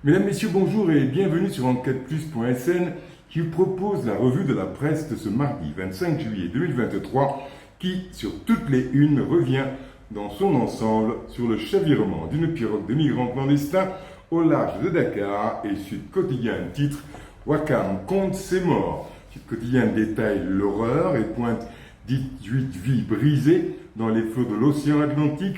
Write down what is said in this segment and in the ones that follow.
Mesdames, Messieurs, bonjour et bienvenue sur enquêteplus.sn qui vous propose la revue de la presse de ce mardi 25 juillet 2023 qui, sur toutes les unes, revient dans son ensemble sur le chavirement d'une pirogue de migrants clandestins au large de Dakar et Sud Quotidien titre « Wakam compte ses morts ». Sud Quotidien détaille l'horreur et pointe 18 vies brisées dans les flots de l'océan Atlantique.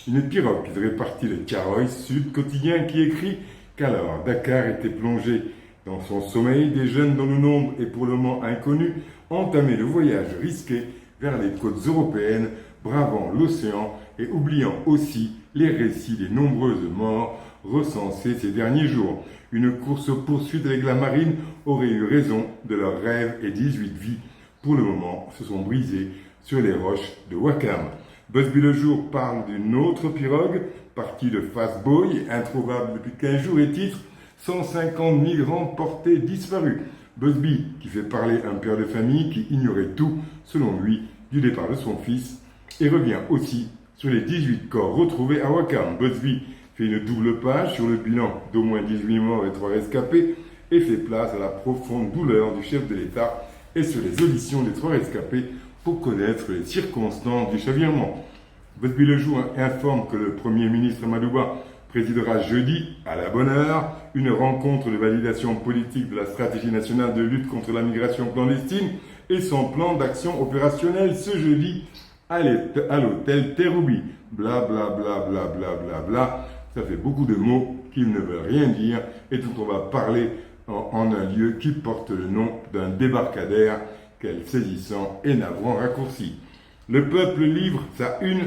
Une pirogue qui devrait partir de Tiaroy. Sud Quotidien qui écrit qu'alors Dakar était plongé dans son sommeil, des jeunes dont le nombre est pour le moment inconnu entamaient le voyage risqué vers les côtes européennes, bravant l'océan et oubliant aussi les récits des nombreuses morts recensées ces derniers jours. Une course-poursuite avec la marine aurait eu raison de leurs rêves et 18 vies, pour le moment, se sont brisées sur les roches de Wakam. Busby Le Jour parle d'une autre pirogue, partie de Fastboy, introuvable depuis 15 jours et titre « 150 migrants portés disparus ». Busby, qui fait parler un père de famille qui ignorait tout, selon lui, du départ de son fils, et revient aussi sur les 18 corps retrouvés à Wakam. Busby fait une double page sur le bilan d'au moins 18 morts et 3 rescapés et fait place à la profonde douleur du chef de l'État et sur les auditions des 3 rescapés pour connaître les circonstances du chavirement. Busby Le Jour informe que le Premier ministre Amadouba présidera jeudi, à la bonne heure, une rencontre de validation politique de la stratégie nationale de lutte contre la migration clandestine et son plan d'action opérationnel ce jeudi à l'hôtel Terroubi. Bla bla bla bla bla bla bla. Ça fait beaucoup de mots qui ne veulent rien dire et dont on va parler en un lieu qui porte le nom d'un débarcadère, quel saisissant et navrant raccourci. Le Peuple livre sa une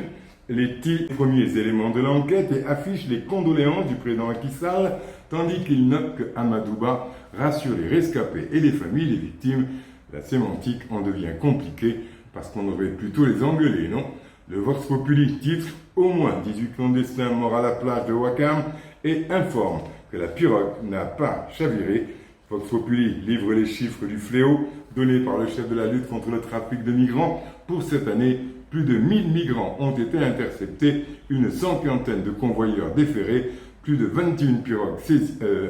les premiers éléments de l'enquête et affiche les condoléances du président Macky Sall, tandis qu'il note que Amadouba rassure les rescapés et les familles des victimes. La sémantique en devient compliquée parce qu'on aurait plutôt les engueuler, non? Le Vox Populi titre « Au moins 18 clandestins morts à la plage de Wakam » et informe que la pirogue n'a pas chaviré. Vox Populi livre les chiffres du fléau donnés par le chef de la lutte contre le trafic de migrants. Pour cette année, plus de 1000 migrants ont été interceptés, une 150aine de convoyeurs déférés, plus de 21 pirogues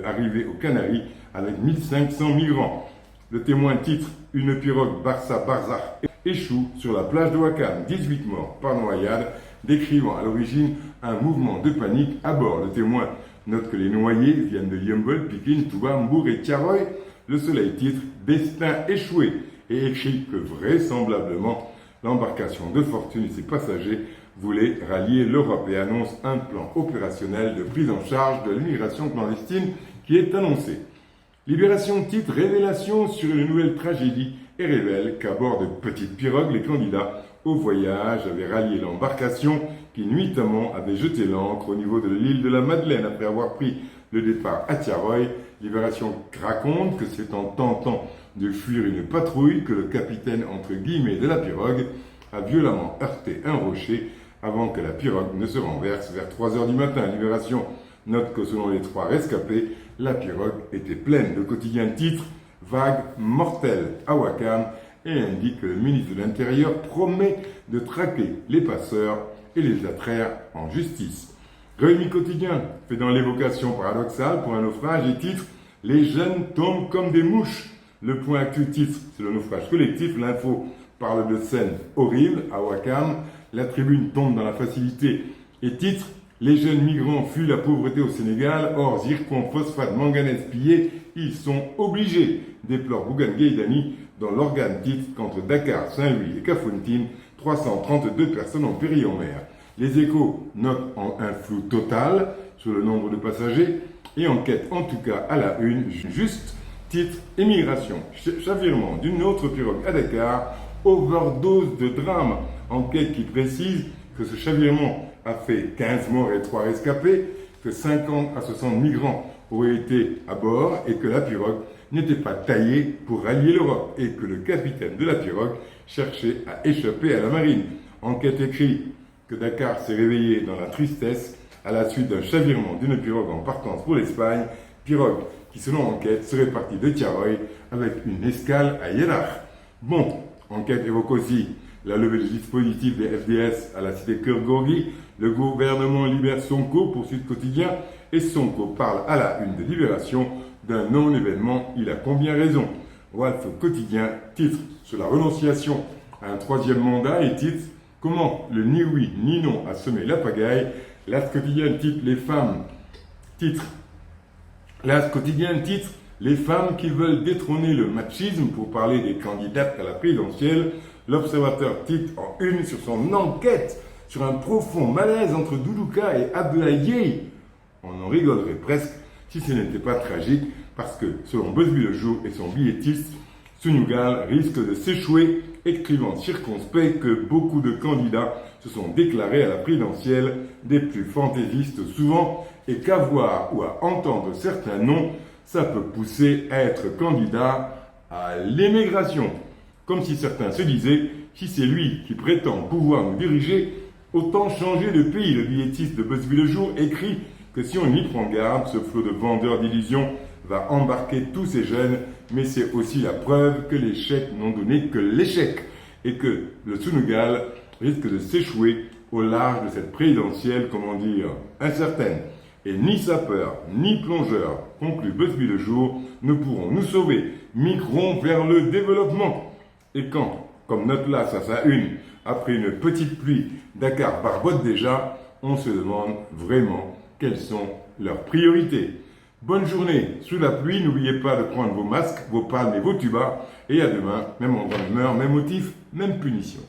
arrivées aux Canaries avec 1500 migrants. Le Témoin titre « Une pirogue Barça-Barzakh échoue sur la plage de Wakam, 18 morts par noyade », décrivant à l'origine un mouvement de panique à bord. Le Témoin note que les noyés viennent de Yeumbeul, Pikine, Touba, Mbour et Tiaroy. Le Soleil titre « Destin échoué » et écrit que vraisemblablement l'embarcation de fortune et ses passagers voulaient rallier l'Europe et annonce un plan opérationnel de prise en charge de l'immigration clandestine qui est annoncé. Libération titre « Révélation sur une nouvelle tragédie » et révèle qu'à bord de petites pirogues, les candidats au voyage avaient rallié l'embarcation qui nuitamment avait jeté l'ancre au niveau de l'île de la Madeleine après avoir pris le départ à Tiaroy. Libération raconte que c'est en tentant de fuir une patrouille que le capitaine entre guillemets de la pirogue a violemment heurté un rocher avant que la pirogue ne se renverse vers 3h du matin. Libération note que selon les 3 rescapés, la pirogue était pleine. Le Quotidien titre « Vague mortelle à Wakam » et indique que le ministre de l'Intérieur promet de traquer les passeurs et les attraire en justice. Réumi Quotidien fait dans l'évocation paradoxale pour un naufrage et titre « Les jeunes tombent comme des mouches ». Le Point Actu titre « C'est le naufrage collectif ». L'info parle de scènes horribles à Wakam. La Tribune tombe dans la facilité et titre « Les jeunes migrants fuient la pauvreté au Sénégal. Or, zircon, phosphate, manganèse pillés, ils sont obligés », déplore Bougane Gueye Dany dans l'organe titre qu'entre Dakar, Saint-Louis et Kafountine, 332 personnes ont péri en mer. Les Échos notent un flou total sur le nombre de passagers et enquête en tout cas à la une, juste titre « Émigration, chavirement d'une autre pirogue à Dakar, overdose de drame ». Enquête qui précise que ce chavirement a fait 15 morts et 3 rescapés, que 50 à 60 migrants auraient été à bord et que la pirogue n'était pas taillée pour rallier l'Europe et que le capitaine de la pirogue cherchait à échapper à la marine. Enquête écrit que Dakar s'est réveillé dans la tristesse à la suite d'un chavirement d'une pirogue en partance pour l'Espagne, pirogue qui selon enquête serait partie de Tiaroy avec une escale à Yelach. Bon, enquête évoque aussi la levée des dispositifs des FDS à la cité Keur-Gorgui, le gouvernement libère Sonko pour Sud Quotidien, et Sonko parle à la une de Libération d'un non-événement, il a combien raison. Walf Quotidien titre sur la renonciation à un troisième mandat et titre comment le ni oui ni non a semé la pagaille. L'As Quotidien titre les femmes qui veulent détrôner le machisme pour parler des candidates à la présidentielle. L'Observateur titre en une sur son enquête sur un profond malaise entre Doudouka et Abdoulaye. On en rigolerait presque si ce n'était pas tragique parce que, selon Busby le Jour et son billettiste, Sunugal risque de s'échouer, écrivant circonspect que beaucoup de candidats se sont déclarés à la présidentielle, des plus fantaisistes souvent, et qu'à voir ou à entendre certains noms, ça peut pousser à être candidat à l'émigration. Comme si certains se disaient, si c'est lui qui prétend pouvoir nous diriger, autant changer de pays. Le billettiste de Busby le Jour écrit que si on y prend garde, ce flot de vendeurs d'illusions va embarquer tous ces jeunes, mais c'est aussi la preuve que les chèques n'ont donné que l'échec et que le Sunugal risque de s'échouer au large de cette présidentielle, comment dire, incertaine. Et ni sapeurs, ni plongeurs, conclut Busby le Jour, ne pourront nous sauver, migrons vers le développement. Et quand, comme note L'As à sa une, après une petite pluie, Dakar barbote déjà, on se demande vraiment quelles sont leurs priorités. Bonne journée sous la pluie, n'oubliez pas de prendre vos masques, vos palmes et vos tubas, et à demain, même endroit, même heure, même motif, même punition.